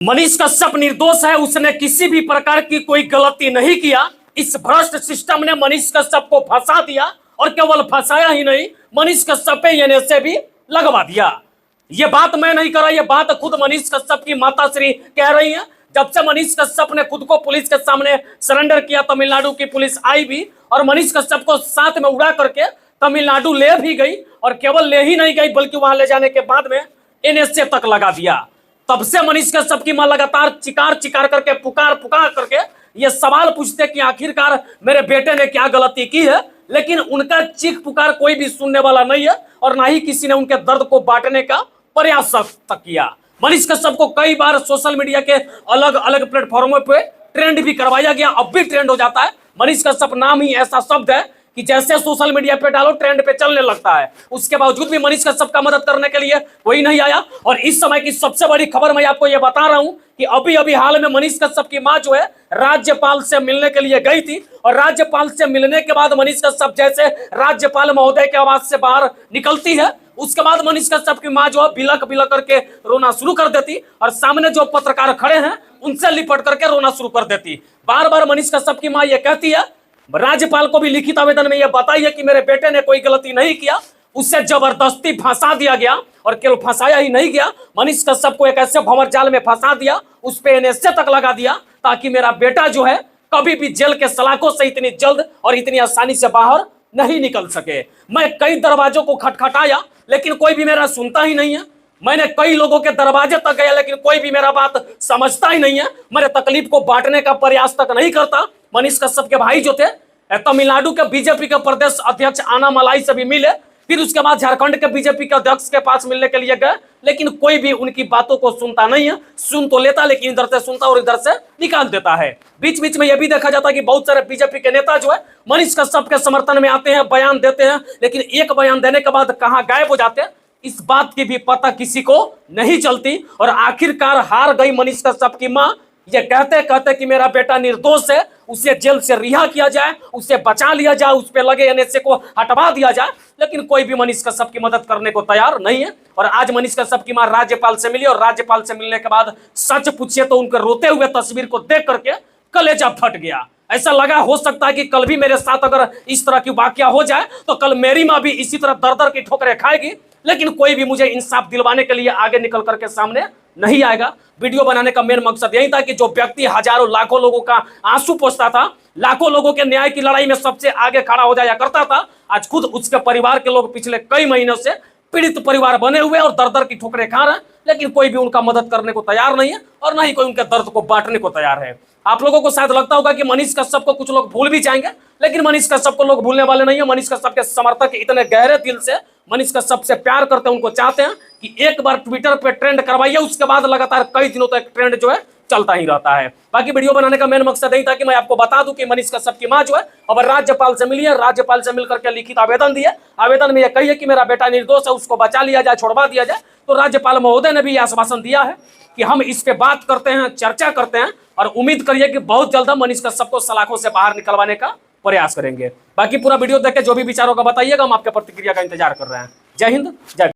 मनीष कश्यप निर्दोष है, उसने किसी भी प्रकार की कोई गलती नहीं किया। इस भ्रष्ट सिस्टम ने मनीष कश्यप को फंसा दिया और केवल फंसाया ही नहीं, मनीष कश्यप पे एनएसए भी लगवा दिया। ये बात मैं नहीं कर रहा, ये बात खुद मनीष कश्यप की माताश्री कह रही है। जब से मनीष कश्यप ने खुद को पुलिस के सामने सरेंडर किया, तमिलनाडु की पुलिस आई भी और मनीष कश्यप को साथ में उड़ा करके तमिलनाडु ले भी गई, और केवल ले ही नहीं गई बल्कि वहां ले जाने के बाद में एनएसए तक लगा दिया। तब से मनीष कश्यप की मां लगातार चिकार चिकार करके पुकार करके ये सवाल पूछते कि आखिरकार मेरे बेटे ने क्या गलती की है, लेकिन उनका चीख पुकार कोई भी सुनने वाला नहीं है और ना ही किसी ने उनके दर्द को बांटने का प्रयास तक किया। मनीष कश्यप को कई बार सोशल मीडिया के अलग अलग प्लेटफॉर्मों पे ट्रेंड भी करवाया गया, अब भी ट्रेंड हो जाता है। मनीष कश्यप नाम ही ऐसा शब्द है कि जैसे सोशल मीडिया पे डालो ट्रेंड पे चलने लगता है। उसके बावजूद भी मनीष कश्यप का मदद करने के लिए कोई नहीं आया। और इस समय की सबसे बड़ी खबर मैं आपको ये बता रहा हूं कि अभी अभी हाल में मनीष कश्यप की मां जो है राज्यपाल से मिलने के लिए गई थी, और राज्यपाल से मिलने के बाद मनीष कश्यप जैसे राज्यपाल महोदय के आवास से बाहर निकलती है, उसके बाद मनीष कश्यप की मां जो है बिलक बिलक करके रोना शुरू कर देती और सामने जो पत्रकार खड़े हैं उनसे लिपट करके रोना शुरू कर देती। बार बार मनीष कश्यप की मां ये कहती है, राज्यपाल को भी लिखित आवेदन में यह बताइए कि मेरे बेटे ने कोई गलती नहीं किया, उससे जबरदस्ती फंसा दिया गया। और केवल फंसाया ही नहीं गया, मनीष कश्यप को एक ऐसे भंवर जाल में फंसा दिया, उस पे एनएसए तक लगा दिया ताकि मेरा बेटा जो है कभी भी जेल के सलाखों से इतनी जल्द और इतनी आसानी से बाहर नहीं निकल सके। मैं कई दरवाजों को खटखटाया लेकिन कोई भी मेरा सुनता ही नहीं है। मैंने कई लोगों के दरवाजे तक गया लेकिन कोई भी मेरा बात समझता ही नहीं है, मेरे तकलीफ को बांटने का प्रयास तक नहीं करता। मनीष कश्यप के भाई जो थे तमिलनाडु के बीजेपी के प्रदेश अध्यक्ष अन्नामलाई से भी मिले, फिर उसके बाद झारखंड के बीजेपी के अध्यक्ष के पास मिलने के लिए गए, लेकिन कोई भी उनकी बातों को सुनता नहीं है। सुन तो लेता लेकिन इधर से सुनता और इधर से निकाल देता है। बीच बीच में यह भी देखा जाता है कि बहुत सारे बीजेपी के नेता जो है मनीष कश्यप के समर्थन में आते हैं, बयान देते हैं, लेकिन एक बयान देने के बाद कहां गायब हो जाते हैं इस बात की भी पता किसी को नहीं चलती। और आखिरकार हार गई मनीष कश्यप की मां, ये कहते कहते कि मेरा बेटा निर्दोष है, उसे जेल से रिहा किया जाए, उसे बचा लिया जाए, उस पे लगे एनएसए को हटवा दिया जाए, लेकिन कोई भी मनीष कश्यप की मदद करने को तैयार नहीं है। और आज मनीष कश्यप की मां राज्यपाल से मिली और राज्यपाल से मिलने के बाद सच पूछिए तो उनके रोते हुए तस्वीर को देख करके कलेजा फट गया। ऐसा लगा हो सकता है कि कल भी मेरे साथ अगर इस तरह की वाकया हो जाए तो कल मेरी मां भी इसी तरह दर दर की ठोकरें खाएगी, लेकिन कोई भी मुझे इंसाफ दिलवाने के लिए आगे निकल करके सामने नहीं आएगा। वीडियो बनाने का मेन मकसद यही था कि जो व्यक्ति हजारों लाखों लोगों का आंसू पोंछता था, लाखों लोगों के न्याय की लड़ाई में सबसे आगे खड़ा हो जाया करता था, आज खुद उसके परिवार के लोग पिछले कई महीनों से पीड़ित परिवार बने हुए और दर दर की ठोकरें खा रहे हैं, लेकिन कोई भी उनका मदद करने को तैयार नहीं है और ना ही कोई उनके दर्द को बांटने को तैयार है। आप लोगों को शायद लगता होगा कि मनीष कश्यप को कुछ लोग भूल भी जाएंगे, लेकिन मनीष कश्यप को लोग भूलने वाले नहीं है। मनीष कश्यप के समर्थक इतने गहरे दिल से मनीष कश्यप से प्यार करते हैं, उनको चाहते हैं कि एक बार ट्विटर पे ट्रेंड करवाइए, उसके बाद लगातार कई दिनों तक ट्रेंड जो है चलता ही रहता है। बाकी वीडियो बनाने का मेन मकसद यही था कि मैं आपको बता दूं कि मनीष कश्यप की मां जो है अब राज्यपाल से मिली है, राज्यपाल से मिलकर के लिखित आवेदन दिया। आवेदन में यह कही है कि मेरा बेटा निर्दोष है, उसको बचा लिया जाए, छोड़वा दिया जाए। तो राज्यपाल महोदय ने भी यह आश्वासन दिया है कि हम इस पे बात करते हैं, चर्चा करते हैं और उम्मीद करिए कि बहुत जल्द मनीष कश्यप को सलाखों से बाहर निकलवाने का प्रयास करेंगे। बाकी पूरा वीडियो देख के जो भी विचारों का बताइएगा, हम आपके प्रतिक्रिया का इंतजार कर रहे हैं। जय हिंद, जय